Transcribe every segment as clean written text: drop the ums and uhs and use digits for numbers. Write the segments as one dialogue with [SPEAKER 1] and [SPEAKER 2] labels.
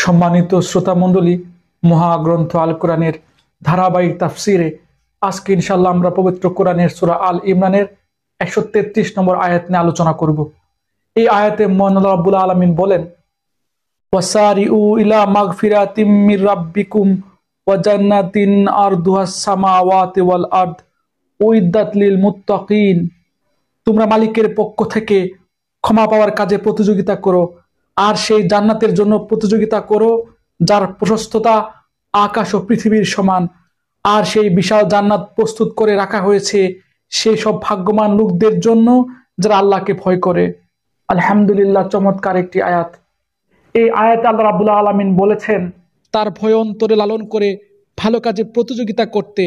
[SPEAKER 1] সম্মানিত শ্রোতা মণ্ডলী, মহাগ্রন্থ আল কোরআনের ধারাবাহিক তাফসিরে আজকে ইনশাআল্লাহ আমরা পবিত্র কোরআনের সূরা আল ইমরানের 133 নম্বর আয়াত নিয়ে আলোচনা করব। এই আয়াতে মহান আল্লাহ রাব্বুল আলামিন বলেন, ওয়াসারিউ ইলা মাগফিরাতিম মির রাব্বিকুম ওয়া জান্নাতিন আরদুহাস সামাওয়াতি ওয়াল আরদ উইদ্দাত লিল মুত্তাকিন। তোমরা মালিকের পক্ষ থেকে ক্ষমা পাওয়ার কাজে প্রতিযোগিতা করো, আর সেই জান্নাতের জন্য প্রতিযোগিতা করো যার প্রশস্ততা আকাশ ও পৃথিবীর সমান। আর সেই বিশাল জান্নাত প্রস্তুত করে রাখা হয়েছে সেই সব ভাগ্যবান লোকদের জন্য যারা আল্লাহকে ভয় করে। আলহামদুলিল্লাহ, চমৎকার একটি আয়াত। এই আয়াতে আল্লাহ রাব্বুল আলামিন বলেছেন তার ভয় অন্তরে লালন করে ভালো কাজে প্রতিযোগিতা করতে,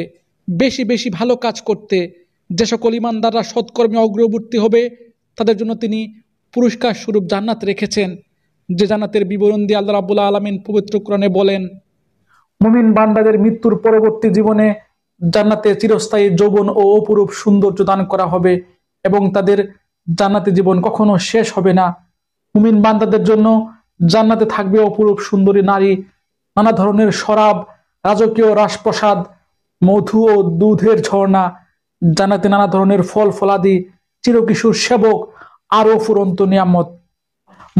[SPEAKER 1] বেশি বেশি ভালো কাজ করতে। যে সকল ইমানদাররা সৎকর্মে অগ্রবর্তী হবে তাদের জন্য তিনি পুরস্কার স্বরূপ জান্নাত রেখেছেন, যে জান্নাতের বিবরণ দিয়ে আল্লাহ রাব্বুল আলামিন পবিত্র কোরআনে বলেন, মুমিন বান্দাদের মৃত্যুর পরবর্তী জীবনে জান্নাতে চিরস্থায়ী যৌবন ও অপরূপ সৌন্দর্য দান করা হবে এবং তাদের জান্নাতে জীবন কখনো শেষ হবে না। মুমিন বান্দাদের জন্য জান্নাতে থাকবে অপরূপ সুন্দরী নারী, নানা ধরনের শরাব, রাজকীয় রাজপ্রাসাদ, মধু ও দুধের ঝর্ণা, জান্নাতে নানা ধরনের ফল ফলাদি, চিরকিশোর সেবক, আরো ফুরন্ত নিয়ামত।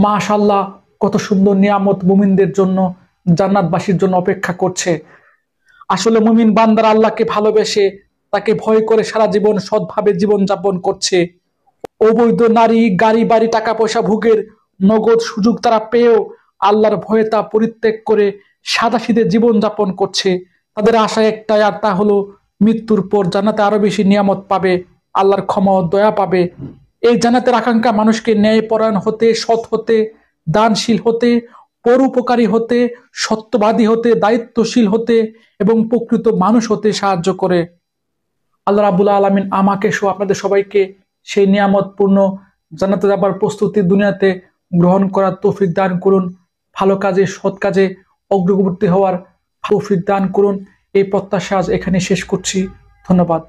[SPEAKER 1] মাশাআল্লাহ, কত সুন্দর নিয়ামত মুমিনদের জন্য, জান্নাতবাসীর জন্য অপেক্ষা করছে। আসলে মুমিন বান্দারা আল্লাহকে ভালোবেসে তাকে ভয় করে সারা জীবন সৎভাবে জীবন যাপন করছে। অবৈধ নারী, গাড়ি বাড়ি, টাকা পয়সা ভোগের নগদ সুযোগ তারা পেয়েও আল্লাহর ভয়ে তা পরিত্যাগ করে সাদাসিধে জীবন যাপন করছে। তাদের আশা একটাই, আর তা হলো মৃত্যুর পর জান্নাতে আরো বেশি নিয়ামত পাবে, আল্লাহর ক্ষমা ও দয়া পাবে। এই জান্নাতের আকাঙ্ক্ষা মানুষকে ন্যায়পরায়ণ হতে, সৎ হতে, দানশীল হতে, পরোপকারী হতে, সত্যবাদী হতে, দায়িত্বশীল হতে এবং প্রকৃত মানুষ হতে সাহায্য করে। আল্লাহ রাব্বুল আলামিন আমাকে সহ আপনাদের সবাইকে সেই নিয়ামতপূর্ণ জান্নাতে যাবার প্রস্তুতি দুনিয়াতে গ্রহণ করার তৌফিক দান করুন। ভালো কাজে, সৎ কাজে অগ্রগতি হওয়ার তৌফিক দান করুন। এই প্রত্যাশা আজ এখানে শেষ করছি। ধন্যবাদ।